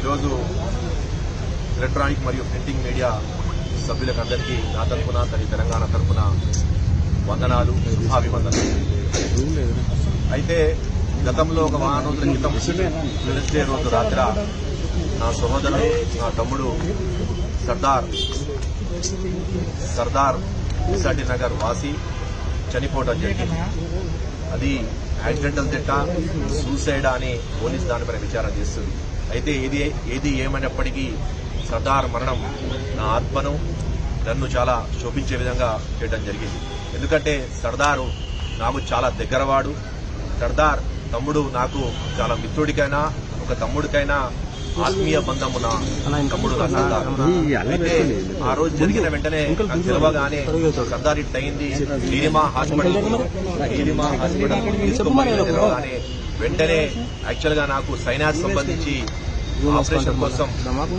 ఈరోజు ఎలక్ట్రానిక్ మరియు printing media సభ్యులకు అందరికీ నా తరఫున తెలంగాణ తరఫున వందనాలు, శుభాభివందనాలు. అయితే గతంలో ఒక వారం రోజుల క్రితం వెనస్డే రోజు రాత్రి నా సహోదరుడు, నా తమ్ముడు సర్దార్ విశాటి నగర్ వాసి చనిపోవడం జరిగింది. అది యాక్సిడెంటల్ డెత్, సూసైడ్ అని పోలీసు దానిపైన విచారణ చేస్తుంది. అయితే ఏది ఏమైనప్పటికీ సర్దార్ మరణం నా ఆత్మను, నన్ను చాలా శోభించే విధంగా చేయడం జరిగింది. ఎందుకంటే సర్దారు నాకు చాలా దగ్గరవాడు. సర్దార్ తమ్ముడు నాకు చాలా మిత్రుడికైనా, ఒక తమ్ముడికైనా ఆత్మీయ బంధమున తమ్ముడు నా సర్దార్. అయితే ఆ రోజు జరిగిన వెంటనే నాకు తెలవగానే సర్దార్ ఇట్ అయింది, నీలిమా హాస్పిటల్ తెలవగానే వెంటనే యాక్చువల్ గా నాకు సైనాస్ సంబంధించి ఆపరేషన్ కోసం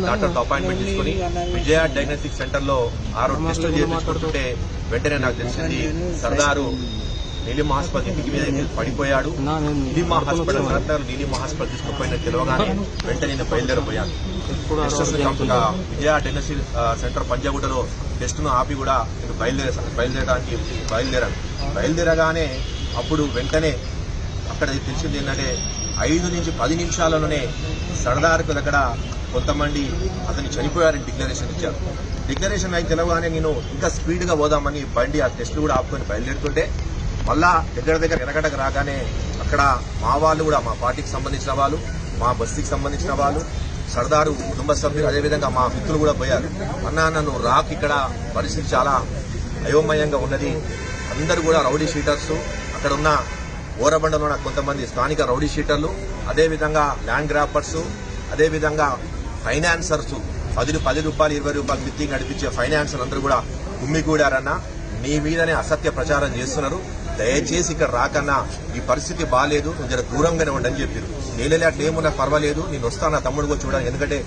డాక్టర్తో అపాయింట్మెంట్ తీసుకుని విజయ డయాగ్నోస్టిక్ సెంటర్ లో 6 టెస్టులు చేయించుకుంటుంటే వెంటనే నాకు తెలిసింది సర్దారు నీలిమా హాస్పిటల్ ఇంటికి మీద పడిపోయాడు. నీలిమా హాస్పిటల్ తీసుకుపోయిన తెలవగానే వెంటనే నేను బయలుదేరిపోయాను. విజయ డయాగ్నోస్టిక్ సెంటర్ పంజాగుట్టలో టెస్టును ఆపి కూడా నేను బయలుదేరగానే అప్పుడు వెంటనే అక్కడ తెలిసింది ఏంటంటే 5 నుంచి 10 నిమిషాలలోనే సర్దార్కు దగ్గర కొంతమంది అతన్ని చనిపోయారని డిక్లరేషన్ ఇచ్చారు. డిక్లరేషన్ అయితే తెలవగానే నేను ఇంకా స్పీడ్ గా పోదామని బండి ఆ టెస్టులు కూడా ఆపుకొని బయలుదేరుతుంటే మళ్ళా దగ్గర ఎనగడకు రాగానే అక్కడ మా వాళ్ళు కూడా, మా పార్టీకి సంబంధించిన వాళ్ళు, మా బస్తీకి సంబంధించిన వాళ్ళు, సర్దారు కుటుంబ సభ్యులు, అదేవిధంగా మా మిత్రులు కూడా పోయారు. అన్నా నన్ను రాక్, ఇక్కడ పరిస్థితి చాలా అయోమయంగా ఉన్నది. అందరూ కూడా రౌడీ షీటర్స్, అక్కడ ఉన్న ఓరబండలో కొంతమంది స్థానిక రౌడీ షీటర్లు, అదేవిధంగా ల్యాండ్ గ్రాపర్స్, అదేవిధంగా ఫైనాన్సర్స్, 10 రూపాయలు 20 రూపాయలు మిత్తి నడిపించే ఫైనాన్సర్ అందరూ కూడా గుమ్మిగూడారన్నా, నీ మీదనే అసత్య ప్రచారం చేస్తున్నారు, దయచేసి ఇక్కడ రాకన్నా, ఈ పరిస్థితి బాగాలేదు, నువ్వు జర దూరంగానే ఉండని చెప్పారు. నేలే అట్లేమున్నా పర్వాలేదు, నేను వస్తాను నా తమ్ముడు కూడా చూడాలి, ఎందుకంటే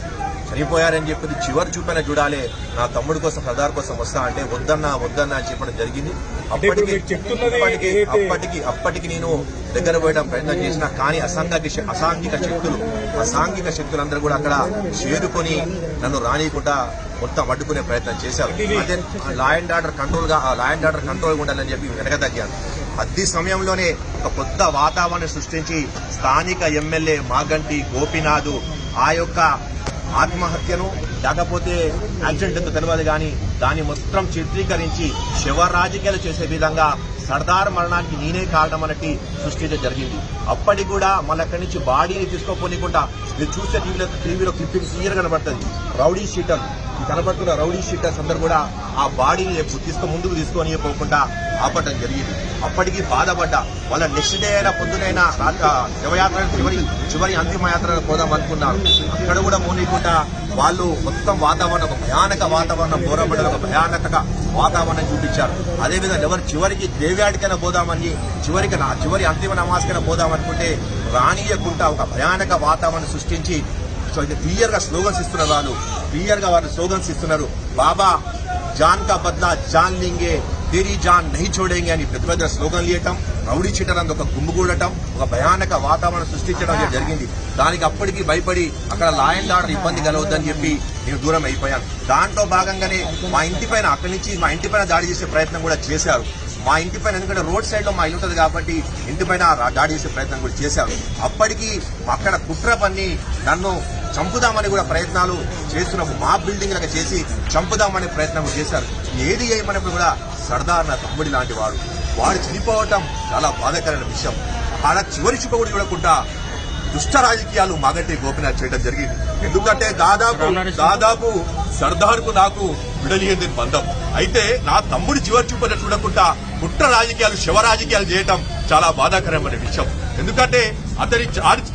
చనిపోయారని చెప్పింది చివరి చూపైనా చూడాలి, నా తమ్ముడు కోసం సర్దార్ కోసం వస్తా అంటే వద్దన్నా అని చెప్పడం జరిగింది. అప్పటికి నేను దగ్గర పోయడం ప్రయత్నం చేసిన, కానీ అసాంఘిక శక్తులందరూ కూడా అక్కడ చేరుకొని నన్ను రానియకుండా మొత్తం అడ్డుకునే ప్రయత్నం చేశారు. అదే లా అండ్ ఆర్డర్ కంట్రోల్ ఉండాలని చెప్పి వెనకదగ్గాను. అదే సమయంలోనే ఒక కొత్త వాతావరణం సృష్టించి స్థానిక ఎమ్మెల్యే మాగంటి గోపీనాథ్ ఆ యొక్క ఆత్మహత్యను, లేకపోతే యాక్సిడెంట్ తెలియదు కానీ దాన్ని మొత్తం చిత్రీకరించి శవ రాజకీయాలు చేసే విధంగా సర్దార్ మరణానికి నేనే కారణం అన్నట్టు సృష్టించడం జరిగింది. అప్పటికి కూడా మళ్ళీ అక్కడి నుంచి బాడీని తీసుకోపోనీకుండా మీరు చూస్తే టీవీలో క్లిప్పింగ్ క్లియర్ కనబడుతుంది. రౌడీ షీటర్ కనబడుతున్న రౌడీ షీటర్స్ అందరూ కూడా ఆ బాడీని ముందుకు తీసుకొని పోకుండా ఆపటం జరిగింది. అప్పటికి బాధపడ్డా. వాళ్ళ నెక్స్ట్ డే అయినా పొద్దునైనా శవయాత్ర చివరి అంతిమ యాత్ర పోదాం అనుకున్నారు. అక్కడ కూడా మోనీకుండా వాళ్ళు మొత్తం వాతావరణం, ఒక భయానక వాతావరణం, బోరబడ్డ ఒక భయానక వాతావరణం చూపించారు. అదేవిధంగా ఎవరు చివరికి దేవ్యాడికైనా పోదామని, చివరి అంతిమ నమాజ్కైనా పోదామనుకుంటే రానియకుండా ఒక భయానక వాతావరణం సృష్టించి క్లియర్ గా స్లోగన్స్ ఇస్తున్నారు. వాళ్ళు స్లోగన్స్ ఇస్తున్నారు. బాబా జాన్ కా బద్లా జాన్ లింగే, తేరీ జాన్ నహీ చోడేంగే అని పెద్ద స్లోగన్లు ఇవ్వటం, రౌడీ చీటర్ అందు ఒక గుమ్ముగూడటం, ఒక భయానక వాతావరణం సృష్టించడం జరిగింది. దానికి అప్పటికి భయపడి అక్కడ లా అండ్ ఆర్డర్ ఇబ్బంది కలవద్దని చెప్పి నేను దూరం అయిపోయాను. దాంట్లో భాగంగానే మా ఇంటిపైన, అక్కడి నుంచి మా ఇంటిపైన దాడి చేసే ప్రయత్నం కూడా చేశారు. మా ఇంటిపైన, ఎందుకంటే రోడ్ సైడ్ లో మా ఇల్లు ఉంటుంది కాబట్టి ఇంటిపైన దాడి చేసే ప్రయత్నం కూడా చేశారు. అప్పటికి అక్కడ కుట్ర పన్ని నన్ను చంపుదామని కూడా ప్రయత్నాలు చేస్తున్నప్పుడు మా బిల్డింగ్ లాగా చేసి చంపుదామనే ప్రయత్నం చేశారు. ఏది ఏమన్నప్పుడు కూడా సర్దార్ నా తమ్ముడి లాంటి వాడు చనిపోవటం చాలా బాధాకరమైన విషయం. ఆడ చివరి చూప కూడా చూడకుండా దుష్ట రాజకీయాలు మాగంటి గోపీనాథ్ చేయడం జరిగింది. ఎందుకంటే దాదాపు సర్దార్ కు నాకు విడలియంది బంధం. అయితే నా తమ్ముడి చివరి చూపని చూడకుండా కుట్ర రాజకీయాలు, శవ రాజకీయాలు చేయటం చాలా బాధాకరమైన విషయం. ఎందుకంటే అతని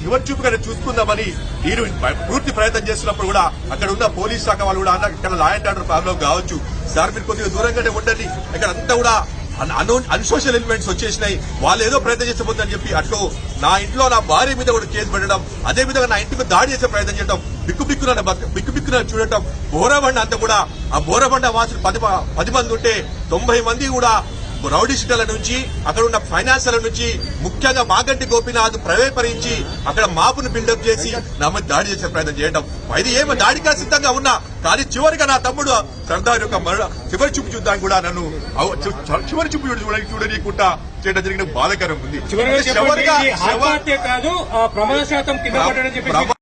చివరి చూపుగా చూసుకుందామని నేను పూర్తి ప్రయత్నం చేస్తున్నప్పుడు కూడా అక్కడ ఉన్న పోలీస్ శాఖ వాళ్ళు కూడా ఇక్కడ లా అండ్ ఆర్డర్ ప్రాబ్లం కావచ్చు, సార్ మీరు కొద్దిగా దూరంగానే ఉండండి, ఇక్కడ అంతా కూడా అన్సోషల్ ఎలిమెంట్స్ వచ్చేసినాయి, వాళ్ళు ఏదో ప్రయత్నం చేసిపోతుందని చెప్పి అటు నా ఇంట్లో నా భార్య మీద కూడా కేసు పెట్టడం, అదేవిధంగా నా ఇంటికి దాడి చేసే ప్రయత్నం చేయడం, బిక్కుబిక్కున చూడటం, బోరబండ అంతా కూడా ఆ బోరబండ వాసులు 10 మంది ఉంటే 90 మంది కూడా రౌడీ షీటర్ల నుంచి అక్కడ ఉన్న ఫైనాన్సర్ల నుంచి ముఖ్యంగా మాగంటి గోపీనాథ్ ప్రవేశపరించి అక్కడ మాపును బిల్డప్ చేసి నా మీద దాడి చేసే ప్రయత్నం చేయడం. ఇది ఏమో దాడిగా సిద్ధంగా ఉన్నా కానీ చివరిగా నా తమ్ముడు సర్దార్ యొక్క చివరి చూపు చూద్దాం కూడా నన్ను చివరి చూపు చూడనీయకుండా చేయడం జరిగిన బాధాకరం ఉంది. చివరిగా ఆత్మహత్య కాదు ప్రమాదశాతం కింద పడ్డాడని చెప్పి